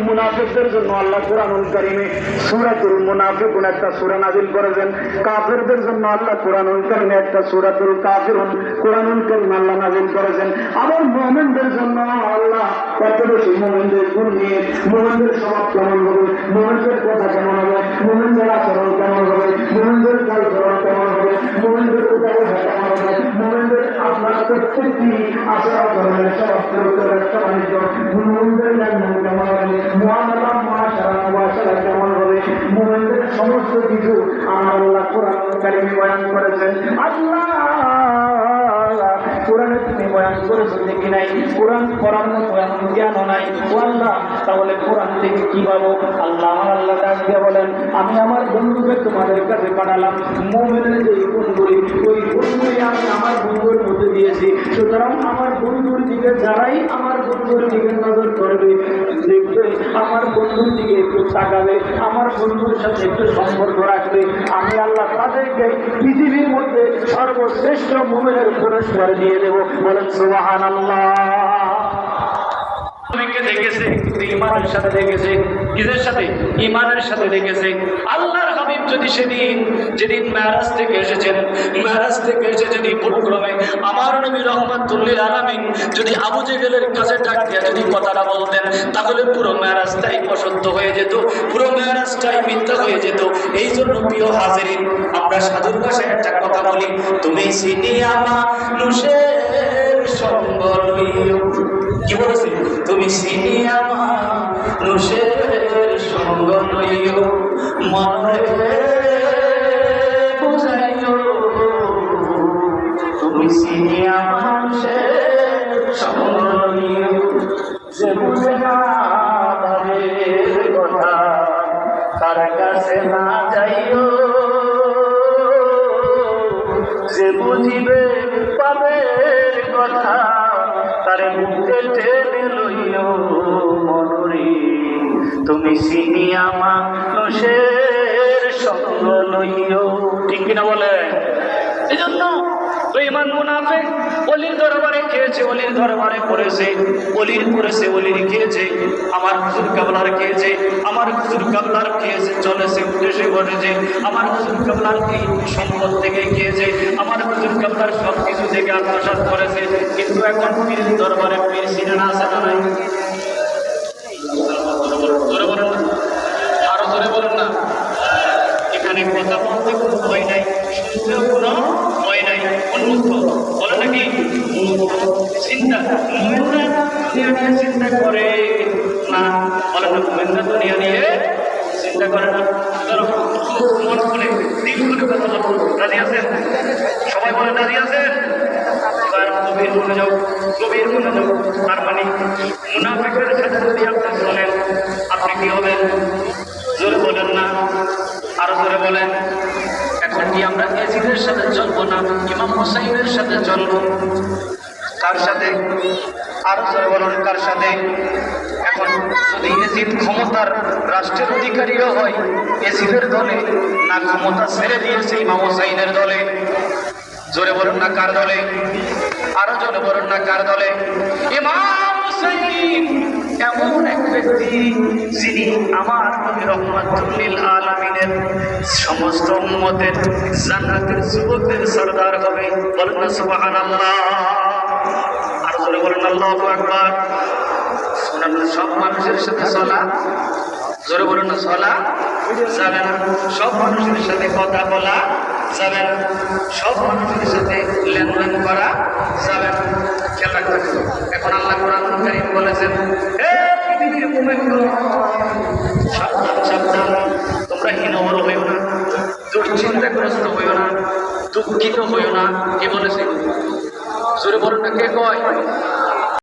মুনাফিকদের জন্য আল্লাহ কুরআনুল কারীমে সূরাতুল মুনাফিকুন একটা সূরা নাযিল করেছেন। কাফেরদের জন্য আল্লাহ কুরআনুল কারীমে একটা সূরাতুল কাফিরুন কুরআনুল কারীম আল্লাহ নাযিল করেছেন। আবার মুমিনদের জন্য আল্লাহ কত বেশি মুমিনদের গুণ নিয়ে মুমিনদের স্বভাব কেমন হবে, মুমিনদের কথা কেমন হবে, মুমিনদের আচরণ কেমন হবে, মুমিনদের কালচরণ কেমন হবে, মুমিনদের উদাহরণ কেমন হবে, মুমিনদের আপনার প্রত্যেকটি আচরণের স্বভাব চরিত্রের বাণিজ্য, মুমিনদের লেনদেন কেমন হবে, মুআমালা মুআশারা কেমন হবে, মুমিনদের সমস্ত কিছু আল্লাহ কুরআনুল কারীমে বয়ান করেছেন। আল্লাহ কোরআনে তুমি বয়ান করেছো দেখি নাই, কোরআন পড়ার মতো এমন জ্ঞানও নাই। ও আল্লাহ, তাহলে কোরআন থেকে কি পাবো? আল্লাহ আমার আল্লাহ ডাক দিয়ে বলেন, আমি আমার বন্ধুকে তোমাদের কাছে পাঠালাম। মুমিনের যে গুণগুলি, ওই গুণগুলি আমি আমার বন্ধুর মধ্যে দিয়েছি। সুতরাং আমার বন্ধুর দিকে যারাই আমার বন্ধুর দিকে নজর করবে, দেখবে আমার বন্ধুর দিকে একটু তাকাবে, আমার বন্ধুর সাথে একটু সম্পর্ক রাখবে, আমি আল্লাহ তাদেরকে পৃথিবীর মধ্যে সর্বশ্রেষ্ঠ মুমিনের পুরস্কার দিয়ে দেব। বলেন সুবহানাল্লাহ। অনেকে দেখেছে ইমানের সাথে দেখেছে, কিসের সাথে? ইমানের সাথে দেখেছে। আল্লাহর হাবিব যদি যেদিন মেরাজ থেকে এসেছেন, মেরাজ থেকে এসে যদি ভুলক্রমে আমার নবী রাহমাতুল লিল আলামিন যদি আবু জেহেলের কাছে ডাক দিয়ে যদি কথাটা বলতেন, তাহলে পুরো মেরাজটাই অসত্য হয়ে যেত, পুরো মেরাজটাই মিথ্যা হয়ে যেত। এই জন্য প্রিয় হাজিরিন, আমরা সাধুর ভাষায় একটা কথা বলি, তুমি সিনিয়া মানুষের সঙ্গ লইও। কি বলেছে? তুমি সিনিয়া মানুষের সঙ্গ লইও, মনে বুঝাইও। তুমি সিনিয়া মানুষের সঙ্গ লইও, যে বুঝে না তাদের কথা তার কাছে না যাইও, যে বুঝিবে পাবের কথা তার মুখে টেনে লইও মনরে। তুমি সিনিয়া মানুষের সঙ্গ লইও। ঠিক কিনা বলে? এই জন্য বেঈমান মুনাফিক ওলির দরবারে খেয়েছে, ওলির দরবারে পড়েছে, ওলির পড়েছে, ওলির খেয়েছে, আমার হুজুর কাবলার খেয়েছে, আমার হুজুর কাবলার খেয়েছে, চলেছে উঠেছে বসেছে, আমার হুজুর কাবলার এই সম্পদ থেকে খেয়েছে, আমার হুজুর কাবলার সব কিছু থেকে আত্মসাৎ করেছে। কিন্তু এখন পীরের দরবারে পীর সিনেমা আছে না নাই? জোরে বলেন না, আরো জোরে বলেন না। এখানে কথা বলতে কোনো ভয় নাই, শুনতেও কোনো ভয় নাই, উন্মুক্ত। বলে নাকি চিন্তা চিন্তা করে না? বলে না গোয়েন্দা দুনিয়া নিয়ে চিন্তা করে না। মন খুলে দিল খুলে কথা বলবো। রাজি আছেন? সবাই বলে রাজি আছেন? এবার গভীর মনোযোগ, গভীর মনোযোগ। তার মানে মুনাফিকের সাথে যদি আপনি চলেন, আপনি কি হবেন? জোরে বলেন না, আরো জোরে বলেন। এখন কি আমরা এজিদের সাথে চলবো না ইমাম হুসাইনের সাথে চলবো? কার সাথে? আরো জোরে বলুন, কার সাথে? এখন যদি এজিদ ক্ষমতার রাষ্ট্রের অধিকারীও হয়, এজিদের দলে না ক্ষমতা ছেড়ে দিয়েছে ইমাম হুসাইনের দলে? জোরে বলুন না, কার দলে? আরো জোরে বলুন না, কার দলে? ইমাম হুসাইন এমন এক ব্যক্তি যিনি আমার নবী রাহমাতুল লিল আলামিনের সমস্ত উম্মতের জান্নাতের যুবকদের সরদার হবে। বলেন না সুবহানাল্লাহ। আর জোরে বলেন আল্লাহু আকবার। শুনুন, সব মানুষের সাথে চলা, জোরে বলুন না, চলা যাবে না। সব মানুষের সাথে কথা বলা যাবে না, সব মানুষের সাথে লেনদেন করা যাবে না। খেয়াল রাখতে হবে। এখন আল্লাহ কোরআনুল কারীম বলেছেন, হে পৃথিবীর মুমিনগণ, সাবধান সাবধান, তোমরা হীনবল হইও না, দুশ্চিন্তাগ্রস্ত হইও না, দুঃখিত হইও না। কে বলেছে? জোরে বলুন না, কে কয়?